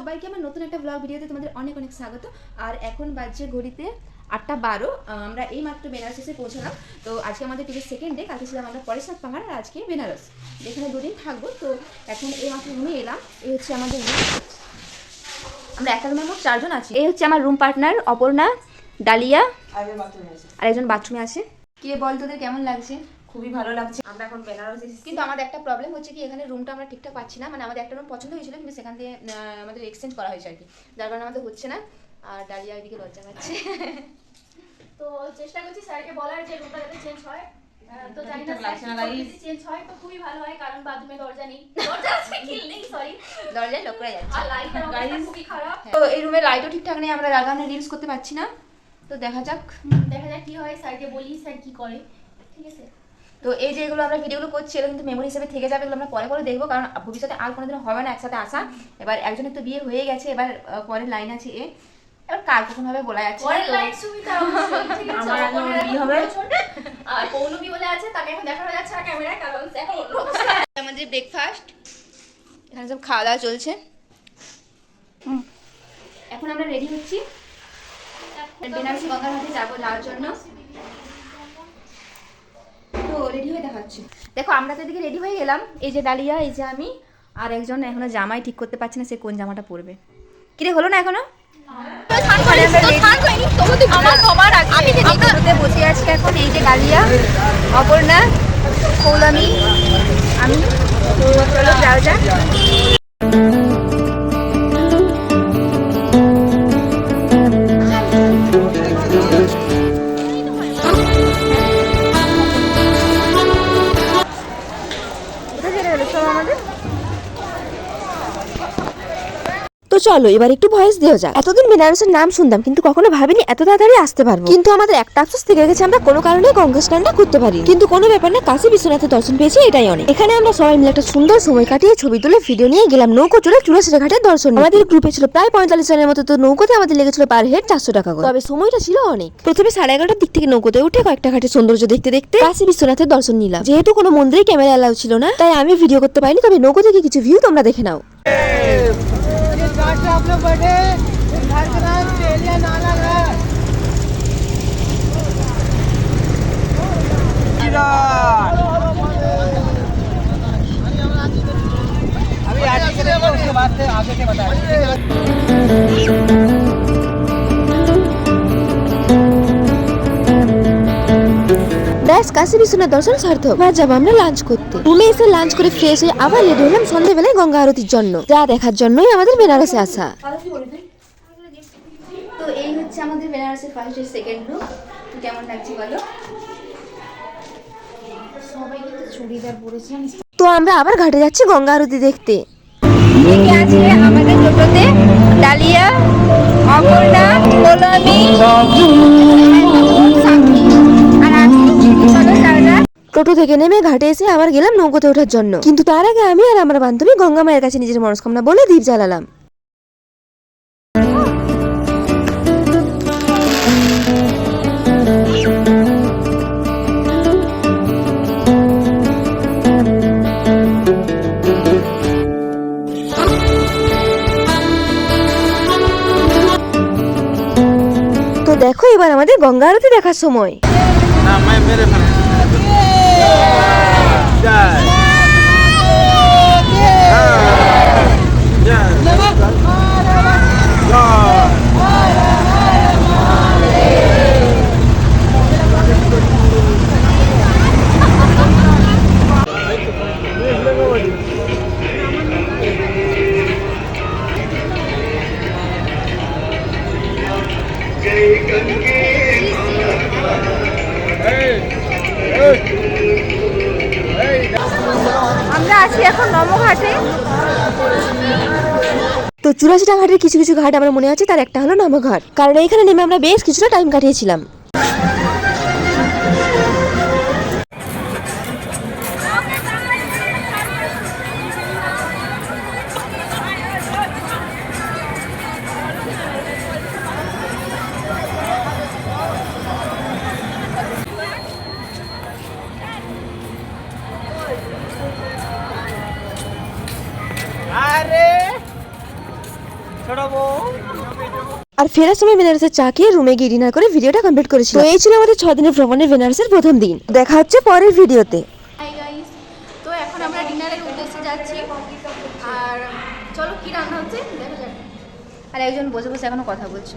সবাইকে আমার নতুন একটা ব্লগ ভিডিওতে তোমাদের অনেক অনেক স্বাগত। আর এখন বাজছে ঘড়িতে 8:12। আমরা এই মাত্র বেনারস এসে পৌঁছলাম। তো আজকে আমাদের টিকিট সেকেন্ড ডে, কালকে ছিলাম আমরা পরেশনাথ পাহাড়, আর আজকে বেনারস, যেখানে দুদিন থাকবো। তো এখন এই মাত্র রুমে এলাম। এই হচ্ছে আমাদের রুম। আমরা একটা রুমের মোট 4 জন আছি। এই হচ্ছে আমার রুম পার্টনার অপর্ণা, ডালিয়া, আর একজন বাথরুমে আছে। কি বল, তোদের কেমন লাগছে? খুবই ভালো লাগছে। আমরা এখন বেনারস এসেছি, কিন্তু আমাদের একটা প্রবলেম হচ্ছে কি, এখানে রুমটা আমরা ঠিকঠাক পাচ্ছি না। মানে আমাদের একটা রুম পছন্দ হয়েছিল, কিন্তু সেখান থেকে আমাদের এক্সচেঞ্জ করা হয়েছে আর কি, যার কারণে আমাদের হচ্ছে না। আর ডালিয়া এদিকে লজ্জা পাচ্ছে। তো চেষ্টা করছি স্যারকে বলার যে রুমটা যাতে চেঞ্জ হয়। তো জানি না যদি চেঞ্জ হয় তো খুবই ভালো হয়, কারণ বাথরুমে দরজা নেই, দরজা আছে কিল নেই, সরি, দরজায় লক করা যাচ্ছে। আর লাইটের অবস্থা খুবই খারাপ। তো এই রুমে লাইটও ঠিকঠাক নেই, আমরা রাগানে রিলস করতে পারছি না। তো দেখা যাক কি হয়, স্যারকে বলি স্যার কি করে। ঠিক আছে, তো এই যে এগুলো আমরা ভিডিওগুলো করছি, এগুলো কিন্তু মেমোরি হিসেবে থেকে যাবে। এগুলো আমরা পরে পরে দেখবো, কারণ ভবিষ্যতে আর কোনোদিন হবে না একসাথে আসা। এবার একজনের তো বিয়ে হয়ে গেছে, এবার পরের লাইন আছে এ, এবার কার কখন হবে বলা যাচ্ছে না। পরের লাইট সুবিধা অবশ্যই, ঠিক আছে, আমার আগে পরের বিয়ে হবে। আর পৌলমী বলে আছে, তাকে এখন দেখানো যাচ্ছে না ক্যামেরায়, কারণ এখন অন্য আমাদের ব্রেকফাস্ট এখানে সব খাওয়া দাওয়া চলছে। এখন আমরা রেডি হচ্ছি বেনারসি গঙ্গাঘাটে যাওয়ার জন্য। তো রেডি হয়ে দেখাচ্ছি। দেখো আমরা তো এদিকে রেডি হয়ে গেলাম। এই যে ডালিয়া, এই যে আমি, আর একজন এখনো জামাই ঠিক করতে পারছে না সে কোন জামাটা পরবে। কিরে হলো না এখনো? বসে আছি এখন। এই যে ডালিয়া, অপর্ণা, পৌলমী, আমি। চলো যাও যাক। তো চলো এবার একটু ভয়েস দেওয়া যাক। এতদিন বেনারসের নাম শুনতাম, কিন্তু কখনো ভাবিনি এত তাড়াতাড়ি আসতে পারবো। কিন্তু আমাদের একটা আফসোস থেকে গেছে, আমরা কোনো কারণে গঙ্গা স্নানটা করতে পারি। কিন্তু কোনো ব্যাপার না, কাশী বিশ্বনাথের দর্শন পেয়েছি, এটাই অনেক। এখানে আমরা সবাই মিলে একটা সুন্দর সময় কাটিয়ে ছবি তুলে ভিডিও নিয়ে গেলাম নৌকো চড়ে চুরাশিরা ঘাটের দর্শন। আমাদের গ্রুপে ছিল প্রায় 45 জনের মতো। তো নৌকোতে আমাদের লেগেছিল পার হেড 400 টাকা করে। তবে সময়টা ছিল অনেক। প্রথমে 11:30টার দিক থেকে নৌকোতে উঠে কয়েকটা ঘাটের সৌন্দর্য দেখতে দেখতে কাশী বিশ্বনাথের দর্শন নিলাম। যেহেতু কোনো মন্দিরে ক্যামেরা এলাও ছিল না, তাই আমি ভিডিও করতে পারিনি। তবে নৌকো থেকে কিছু ভিউ তোমরা দেখে নাও। आप लोग बैठे घर के नाम तेलिया नाला है। अभी आगे के देखो, उसके बाद से आगे के बता। ব্যাস কাশী বিশ্বনাথ দর্শন সার্থক। এবার যাবো আমরা লাঞ্চ করতে। রুমে এসে লাঞ্চ করে ফ্রেশ হয়ে আবার রেডি হলাম সন্ধ্যেবেলায় গঙ্গা আরতির জন্য, যা দেখার জন্যই আমাদের বেনারসে আসা। তো এই হচ্ছে আমাদের বেনারসের ফার্স্ট আর সেকেন্ড লুক। তো কেমন লাগছে বলো? সবাই কিন্তু চুড়িদার পরেছে। তো আমরা আবার ঘাটে যাচ্ছি গঙ্গা আরতি দেখতে। এদিকে আছে আমাদের টোটোতে ডালিয়া, অপর্ণা, পৌলমী, আর আমি। চলো যাওয়া। টোটো থেকে নেমে ঘাটে এসে আবার গেলাম নৌকোতে ওঠার জন্য। কিন্তু তার আগে আমি আর আমার বান্ধবী গঙ্গা মায়ের কাছে নিজের মনস্কামনা বলে দীপ জ্বালালাম। তো দেখো এবার আমাদের গঙ্গা আরতি দেখার সময়। আমরা আছি এখন নমঘাটে। তো 84টা ঘাটের কিছু কিছু ঘাট আমার মনে আছে, তার একটা হলো নমঘাট। কারণ এইখানে নেমে আমরা বেশ কিছুটা টাইম কাটিয়েছিলাম। ছোট বউ আর ফেরার সময় বেনারসের চা খেয়ে রুমে গিয়ে ডিনার করে ভিডিওটা কমপ্লিট করেছিল। তো এই ছিল আমাদের 6 দিনের ভ্রমণের বেনারসের প্রথম দিন। দেখা হচ্ছে পরের ভিডিওতে। হাই গাইস, তো এখন আমরা ডিনারের উদ্দেশ্যে যাচ্ছি। আর চলো কি রান্না হচ্ছে দেখা যাক। আর একজন বসে বসে এখনো কথা বলছে।